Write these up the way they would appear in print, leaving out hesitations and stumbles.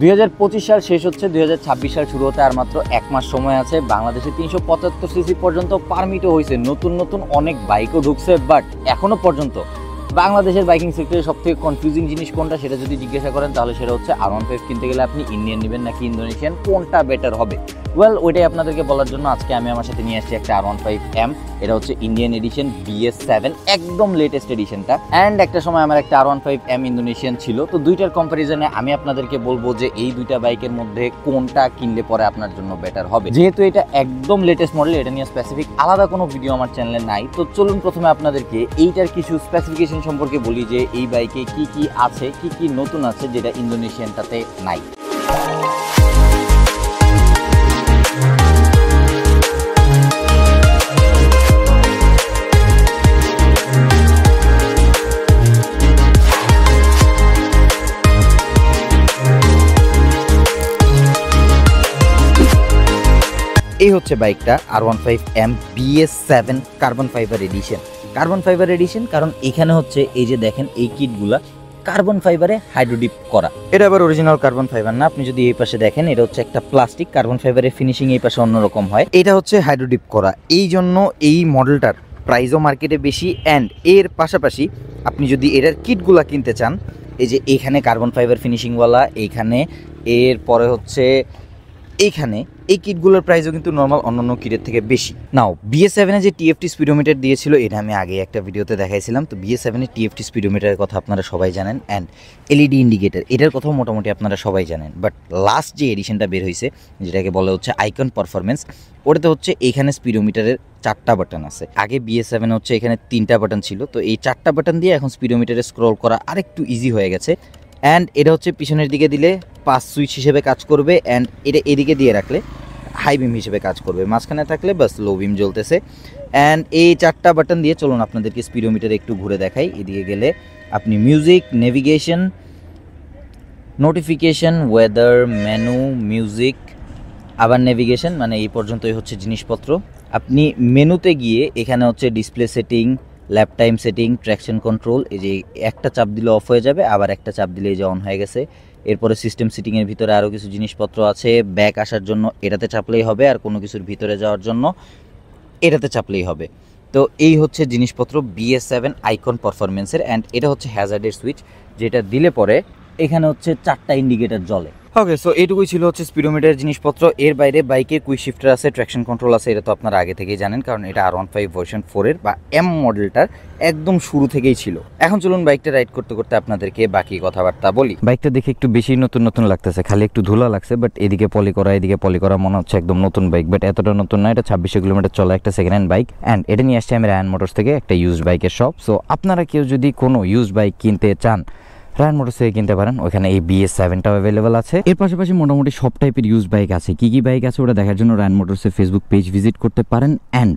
2025 সাল শেষ হচ্ছে, 2026 সাল শুরু হতে আর মাত্র 1 মাস সময় আছে। বাংলাদেশে 375 সিসি পর্যন্ত পারমিটও হয়েছে, নতুন নতুন অনেক বাইকও ঢুকছে, বাট এখনো পর্যন্ত বাংলাদেশের বাইকিং সেক্টরে সবথেকে কনফিউজিং জিনিস কোনটা সেটা যদি জিজ্ঞাসা করেন তাহলে সেটা হচ্ছে R15 কিনতে গেলে আপনি ইন্ডিয়ান নেবেন নাকি ইন্দোনেশিয়ান, কোনটা বেটার হবে। ওয়েল, ওইটাই আপনাদেরকে বলার জন্য আজকে আমি আমার সাথে নিয়ে আসছি একটা R15M। এটা হচ্ছে ইন্ডিয়ান এডিশন BS7, একদম লেটেস্ট এডিশনটা। অ্যান্ড একটা সময় আমার একটা R15M ইন্দোনেশিয়ান ছিল। তো দুইটার কম্পারিজনে আমি আপনাদেরকে বলবো যে এই দুইটা বাইকের মধ্যে কোনটা কিনলে পরে আপনার জন্য বেটার হবে। যেহেতু এটা একদম লেটেস্ট মডেল, এটা নিয়ে স্পেসিফিক আলাদা কোনো ভিডিও আমার চ্যানেলে নাই। তো চলুন প্রথমে আপনাদেরকে এইটার কিছু স্পেসিফিকেশন সম্পর্কে বলি যে এই বাইকে কি কি আছে, কি কি নতুন আছে যেটা ইন্দোনেশিয়ানটাতে নাই। এই হচ্ছে বাইকটা R15M BS7 carbon fibre edition. Carbon fibre edition কারণ এখানে হচ্ছে এই যে দেখেন এই কিটগুলা কার্বন ফাইবারে হাইড্রোডিপ করা। এটা আবার অরিজিনাল কার্বন ফাইবার না, আপনি যদি এই পাশে দেখেন এটা হচ্ছে একটা প্লাস্টিক। কার্বন ফাইবারের ফিনিশিং এই পাশে অন্যরকম হয়, এটা হচ্ছে হাইড্রোডিপ করা। এই জন্য এই মডেলটার প্রাইসও মার্কেটে বেশি। অ্যান্ড এর পাশাপাশি আপনি যদি এটার কিটগুলা কিনতে চান, এই যে এইখানে কার্বন ফাইবার ফিনিশিংওয়ালা, এইখানে এরপরে হচ্ছে এইখানে এই কিটগুলোর প্রাইসও কিন্তু নর্মাল অন্যান্য কিটের থেকে বেশি। নাও BS7 যে TFT স্পিডোমিটার দিয়েছিল এটা আমি আগে একটা ভিডিওতে দেখাইছিলাম। তো BS7 এর TFT স্পিডোমিটারের কথা আপনারা সবাই জানেন, অ্যান্ড LED ইন্ডিকেটর এটার কথাও মোটামুটি আপনারা সবাই জানেন। বাট লাস্ট যে এডিশনটা বের হয়েছে যেটাকে বলা হচ্ছে আইকন পারফরমেন্স, ওটাতে হচ্ছে এইখানে স্পিডোমিটারের 4টা বাটন আছে। আগে BS7 হচ্ছে এখানে 3টা বাটন ছিল। তো এই 4টা বাটন দিয়ে এখন স্পিডোমিটারে স্ক্রল করা আরেকটু ইজি হয়ে গেছে। অ্যান্ড এটা হচ্ছে পিছনের দিকে দিলে পাস সুইচ হিসেবে কাজ করবে, অ্যান্ড এটা এদিকে দিয়ে রাখলে হাই বিম হিসেবে কাজ করবে, মাঝখানে থাকলে বাস লো বিম জ্বলতেছে। অ্যান্ড এই 4টা বাটন দিয়ে চলুন আপনাদেরকে স্পিডোমিটার একটু ঘুরে দেখাই। এদিকে গেলে আপনি music, navigation, notification, weather, menu, music, আবার নেভিগেশন, মানে এই পর্যন্তই হচ্ছে জিনিসপত্র। আপনি মেনুতে গিয়ে এখানে হচ্ছে ডিসপ্লে সেটিং, ল্যাপ টাইম সেটিং, ট্র্যাকশন কন্ট্রোল, এই যে একটা চাপ দিলে অফ হয়ে যাবে, আবার একটা চাপ দিলে এই যে অন হয়ে গেছে। এরপরে সিস্টেম সিটিংয়ের ভিতরে আরও কিছু জিনিসপত্র আছে। ব্যাক আসার জন্য এটাতে চাপলেই হবে, আর কোনো কিছুর ভিতরে যাওয়ার জন্য এটাতে চাপলেই হবে। তো এই হচ্ছে জিনিসপত্র BS7 আইকন পারফরমেন্সের। অ্যান্ড এটা হচ্ছে হ্যাজার্ডের সুইচ, যেটা দিলে পরে এখানে হচ্ছে 4টা ইন্ডিকেটর জ্বলে। ওকে, সো এইটুকুই ছিল হচ্ছে স্পিডোমিটার জিনিসপত্র। এর বাইরে বাইকে কুইক শিফটার আছে, ট্র্যাকশন কন্ট্রোল আছে, এটা তো আপনারা আগে থেকেই জানেন কারণ এটা R15 ভার্সন 4 বা M মডেলটার একদম শুরু থেকেই ছিল। এখন চলুন বাইকটা রাইড করতে করতে আপনাদেরকে বাকি কথাবার্তা বলি। বাইকটা দেখে একটু বেশি নতুন নতুন লাগতেছে, খালি একটু ধুলা লাগছে, বাট এদিকে পলি করা এদিকে পলি করা, মনে হচ্ছে একদম নতুন বাইক। বাট এতটা নতুন না, এটা 2600 কিলোমিটার চলা একটা সেকেন্ড হ্যান্ড বাইক। অ্যান্ড এটা নিয়ে আসছে আমি রায়ান মোটরস থেকে, একটা ইউজড বাইকের শপ। সো আপনারা কেউ যদি কোনো ইউজড বাইক কিনতে চান রায়ান মোটরস থেকে কিনতে পারেন, ওখানে এই BS7টাও অ্যাভেলেবল আছে। এর পাশাপাশি মোটামুটি সব টাইপের ইউজ বাইক আছে। কি কি বাইক আছে ওটা দেখার জন্য রায়ান মোটরসের ফেসবুক পেজ ভিজিট করতে পারেন। অ্যান্ড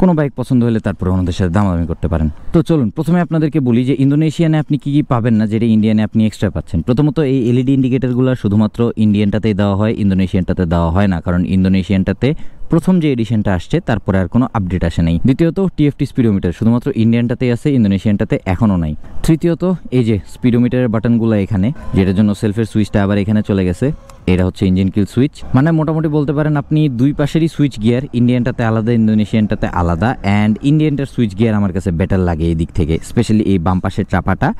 কোনো বাইক পছন্দ হলে তারপরে ওনাদের সাথে দামাদামি করতে পারেন। তো চলুন প্রথমে আপনাদেরকে বলি যে ইন্দোনেশিয়ানে আপনি কি কি পাবেন না যেটা ইন্ডিয়ানে আপনি এক্সট্রা পাচ্ছেন। প্রথমত এই LED ইন্ডিকেটরগুলো শুধুমাত্র ইন্ডিয়ানটাতেই দেওয়া হয়, ইন্দোনেশিয়ানটাতে দেওয়া হয় না, কারণ ইন্দোনেশিয়ানটাতে প্রথম যে এডিশনটা আসছে তারপরে আর কোনো আপডেট আসে নাই। দ্বিতীয়ত TFT স্পিডোমিটার শুধুমাত্র ইন্ডিয়ানটাতেই আছে, ইন্দোনেশিয়ানটাতে এখনও নাই। তৃতীয়ত এই যে স্পিডোমিটারের বাটনগুলো এখানে, যেটার জন্য সেলফের সুইচটা আবার এখানে চলে গেছে, এটা হচ্ছে ইঞ্জিন কিল সুইচ। মানে মোটামুটি বলতে পারেন আপনি দুই পাশেরই সুইচ গিয়ার, ইন্ডিয়ানটাতে আলাদা, ইন্দোনেশিয়ানটাতে আলাদা। অ্যান্ড ইন্ডিয়ানটার সুইচ গিয়ার আমার কাছে বেটার লাগে এই দিক থেকে, স্পেশালি এই বাম পাশের চাপাটা,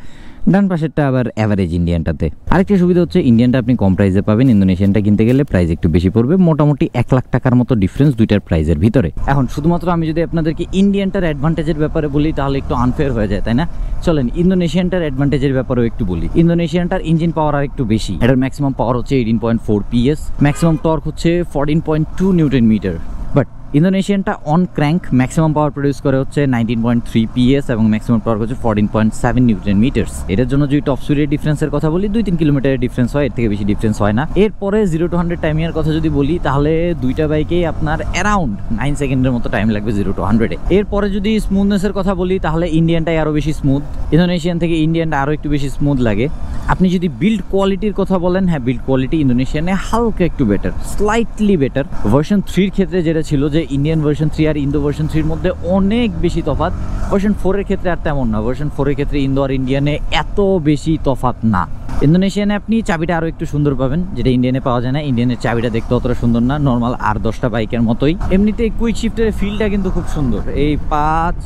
ডান পাশেরটা আবার অ্যাভারেজ ইন্ডিয়ানটাতে। আরেকটা সুবিধা হচ্ছে ইন্ডিয়ানটা আপনি কম প্রাইসে পাবেন, ইন্দোনেশিয়ানটা কিনতে গেলে প্রাইস একটু বেশি পড়বে, মোটামুটি 1 লাখ টাকার মতো ডিফারেন্স দুইটার প্রাইসের ভিতরে। এখন শুধুমাত্র আমি যদি আপনাদেরকে ইন্ডিয়ানটার অ্যাডভান্টেজের ব্যাপারে বলি তাহলে একটু আনফেয়ার হয়ে যায়, তাই না? চলেন ইন্দোনেশিয়ানটার অ্যাডভান্টেজের ব্যাপারেও একটু বলি। ইন্দোনেশিয়ানটার ইঞ্জিন পাওয়ার আর একটু বেশি, এটার ম্যাক্সিমাম পাওয়ার হচ্ছে 18.4 PS, ম্যাক্সিমাম টর্ক হচ্ছে 14.2 নিউটন মিটার। বাট ইন্দোনেশিয়ানটা on crank maximum power produce করে হচ্ছে 19.3 PS এবং ম্যাক্সিমাম টর্ক হচ্ছে 14.7 নিউটন মিটার্স। এটার জন্য যদি টপ স্পিডের ডিফারেন্সের কথা বলি 2-3 কিলোমিটারের ডিফারেন্স হয়, এর থেকে বেশি ডিফারেন্স হয় না। এরপরে 0 to 100 টাইমিংয়ের কথা যদি বলি তাহলে দুইটা বাইকেই আপনার অ্যারাউন্ড 9 সেকেন্ডের মতো টাইম লাগবে 0 to 100-এ। এরপরে যদি স্মুথনেসের কথা বলি তাহলে ইন্ডিয়ানটাই আরও বেশি স্মুথ, ইন্দোনেশিয়ান থেকে ইন্ডিয়ানটা আরও একটু বেশি স্মুথ লাগে। আপনি যদি বিল্ড কোয়ালিটির কথা বলেন, হ্যাঁ বিল্ড কোয়ালিটি ইন্দোনেশিয়ানে হালকা একটু বেটার, স্লাইটলি বেটার। ভার্সন 3-র ক্ষেত্রে যেটা ছিল যে ইন্ডিয়ান ভার্সন 3 আর ইন্দো ভার্সন 3-র মধ্যে অনেক বেশি তফাৎ, ভার্সন 4-এর ক্ষেত্রে আর তেমন না। ভার্সন 4-এর ক্ষেত্রে ইন্দো আর ইন্ডিয়ানে এত বেশি তফাৎ না। ইন্দোনেশিয়ানে আপনি চাবিটা আরও একটু সুন্দর পাবেন, যেটা ইন্ডিয়ানে পাওয়া যায় না। ইন্ডিয়ানের চাবিটা দেখতে অতটা সুন্দর না, নর্মাল আর 10টা বাইকের মতোই। এমনিতে কুইক শিফটের ফিলটা কিন্তু খুব সুন্দর। এই 5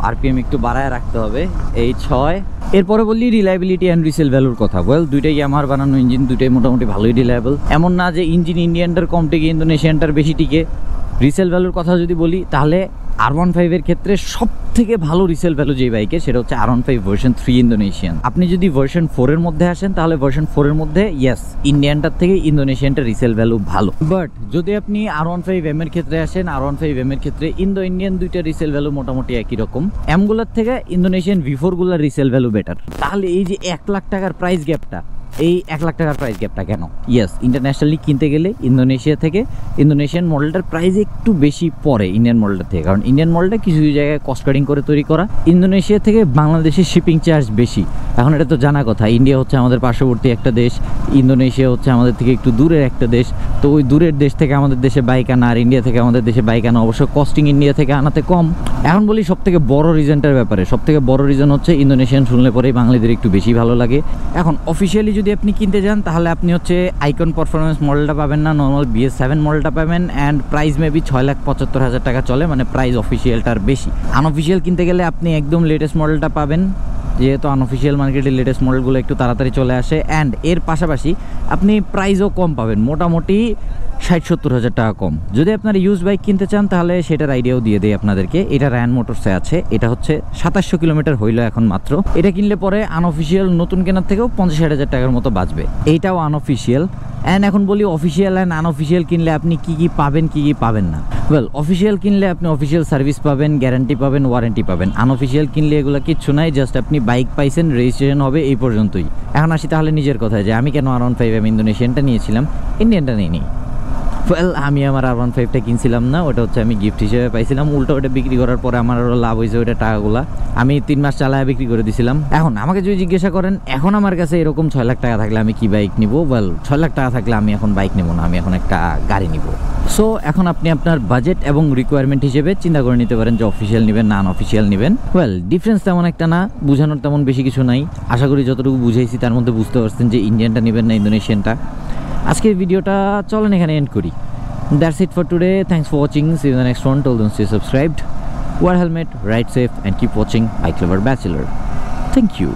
আরপিএম একটু বাড়ায় রাখতে হবে, এই 6। এরপরে বললি রিলায়েবিলিটি অ্যান্ড রিসেল ভ্যালুর কথা। ওয়েল, দুইটাই ইয়ামাহার বানানো ইঞ্জিন, দুইটাই মোটামুটি ভালোই রিলায়েবল। এমন না যে ইঞ্জিন ইন্ডিয়ানটার কম টিকে ইন্দোনেশিয়ানটার বেশি টিকে। রিসেল ভ্যালুর কথা যদি বলি তাহলে R15 এর ক্ষেত্রে সব থেকে ভালো রিসেল ভ্যালু যে বাইকে, সেটা হচ্ছে R15 ভার্সন 3 ইন্দোনেশিয়ান। আপনি যদি ভার্সন 4 এর মধ্যে আসেন তাহলে ভার্সন 4 এর মধ্যে ইয়েস ইন্ডিয়ানটার থেকে ইন্দোনেশিয়ানটার রিসেল ভ্যালু ভালো। বাট যদি আপনি R15M এর ক্ষেত্রে আসেন, R15M এর ক্ষেত্রে ইন্ডিয়ান দুইটা রিসেল ভ্যালু মোটামুটি একই রকম। এমগুলোর থেকে ইন্দোনেশিয়ান V4 গুলার রিসেল ভ্যালু বেটার। তাহলে এই যে 1 লাখ টাকার প্রাইস গ্যাপটা, এই 1 লাখ টাকার প্রাইস গ্যাপটা কেন? ইয়েস, ইন্টারন্যাশনালি কিনতে গেলে ইন্দোনেশিয়া থেকে ইন্দোনেশিয়ান মডেলটার প্রাইস একটু বেশি পড়ে ইন্ডিয়ান মডেলটার থেকে, কারণ ইন্ডিয়ান মডেলটা কিছু কিছু জায়গায় কস্ট কাটিং করে তৈরি করা। ইন্দোনেশিয়া থেকে বাংলাদেশের শিপিং চার্জ বেশি। এখন এটা তো জানা কথা, ইন্ডিয়া হচ্ছে আমাদের পার্শ্ববর্তী একটা দেশ, ইন্দোনেশিয়া হচ্ছে আমাদের থেকে একটু দূরের একটা দেশ। তো ওই দূরের দেশ থেকে আমাদের দেশে বাইক আনা আর ইন্ডিয়া থেকে আমাদের দেশে বাইক আনা অবশ্য কস্টিং ইন্ডিয়া থেকে আনাতে কম। এখন বলি সব থেকে বড় রিজনটার ব্যাপারে, সব থেকে বড় রিজন হচ্ছে ইন্দোনেশিয়ান শুনলে পরেই বাঙালিদের একটু বেশি ভালো লাগে। এখন অফিসিয়ালি যদি আপনি কিনতে যান তাহলে আপনি হচ্ছে আইকন পারফরমেন্স মডেলটা পাবেন না, নর্মাল BS7 মডেলটা পাবেন। অ্যান্ড প্রাইস মেবি 6,75,000 টাকা চলে, মানে প্রাইস অফিসিয়ালটার বেশি। আনঅফিসিয়াল কিনতে গেলে আপনি একদম লেটেস্ট মডেলটা পাবেন, যেহেতু আনঅফিসিয়াল মার্কেটে লেটেস্ট মডেলগুলো একটু তাড়াতাড়ি চলে আসে। অ্যান্ড এর পাশাপাশি আপনি প্রাইসও কম পাবেন, মোটামুটি 60-70 টাকা কম। যদি আপনারা ইউজ বাইক কিনতে চান তাহলে সেটার আইডিয়াও দিয়ে দেয় আপনাদেরকে। এটা রায়ান মোটরসে আছে, এটা হচ্ছে 2700 কিলোমিটার হইলো এখন মাত্র। এটা কিনলে পরে আনঅফিসিয়াল নতুন কেনার থেকেও 50-60 টাকার মতো বাঁচবে। এইটাও আনঅফিসিয়াল। অ্যান্ড এখন বলি অফিসিয়াল অ্যান্ড আনঅফিসিয়াল কিনলে আপনি কি কি পাবেন, কি কি পাবেন না। ওয়েল, অফিসিয়াল কিনলে আপনি অফিসিয়াল সার্ভিস পাবেন, গ্যারান্টি পাবেন, ওয়ারেন্টি পাবেন। আনঅফিসিয়াল কিনলে এগুলো কিচ্ছু নাই, জাস্ট আপনি বাইক পাইছেন, রেজিস্ট্রেশন হবে, এই পর্যন্তই। এখন আসি তাহলে নিজের কথায়, যে আমি কেন R15M ইন্দোনেশিয়ানটা নিয়েছিলাম, ইন্ডিয়ানটা নিইনি। ওয়েল, আমি আমার R15টা কিনছিলাম না, ওটা হচ্ছে আমি গিফট হিসেবে পাইছিলাম। উল্টো ওটা বিক্রি করার পরে আমার আরও লাভ হয়েছে, ওইটা টাকাগুলা আমি 3 মাস চালায় বিক্রি করে দিয়েছিলাম। এখন আমাকে যদি জিজ্ঞাসা করেন এখন আমার কাছে এরকম 6 লাখ টাকা থাকলে আমি কি বাইক নিব, ওয়েল 6 লাখ টাকা থাকলে আমি এখন বাইক নেব না, আমি এখন একটা গাড়ি নিব। সো এখন আপনি আপনার বাজেট এবং রিকোয়ারমেন্ট হিসেবে চিন্তা করে নিতে পারেন যে অফিসিয়াল নেবেন না আনঅফিসিয়াল নেবেন। ওয়েল, ডিফারেন্স তেমন একটা না, বোঝানোর তেমন বেশি কিছু নাই। আশা করি যতটুকু বুঝাইছি তার মধ্যে বুঝতে পারছেন যে ইন্ডিয়ানটা নেবেন না ইন্দোনেশিয়ানটা। আজকের ভিডিওটা চলেন এখানে এন্ড করি। That's it for today. Thanks for watching. See you in the next one. Till then, stay subscribed, wear helmet, ride safe, and keep watching iClever Bachelor. Thank you.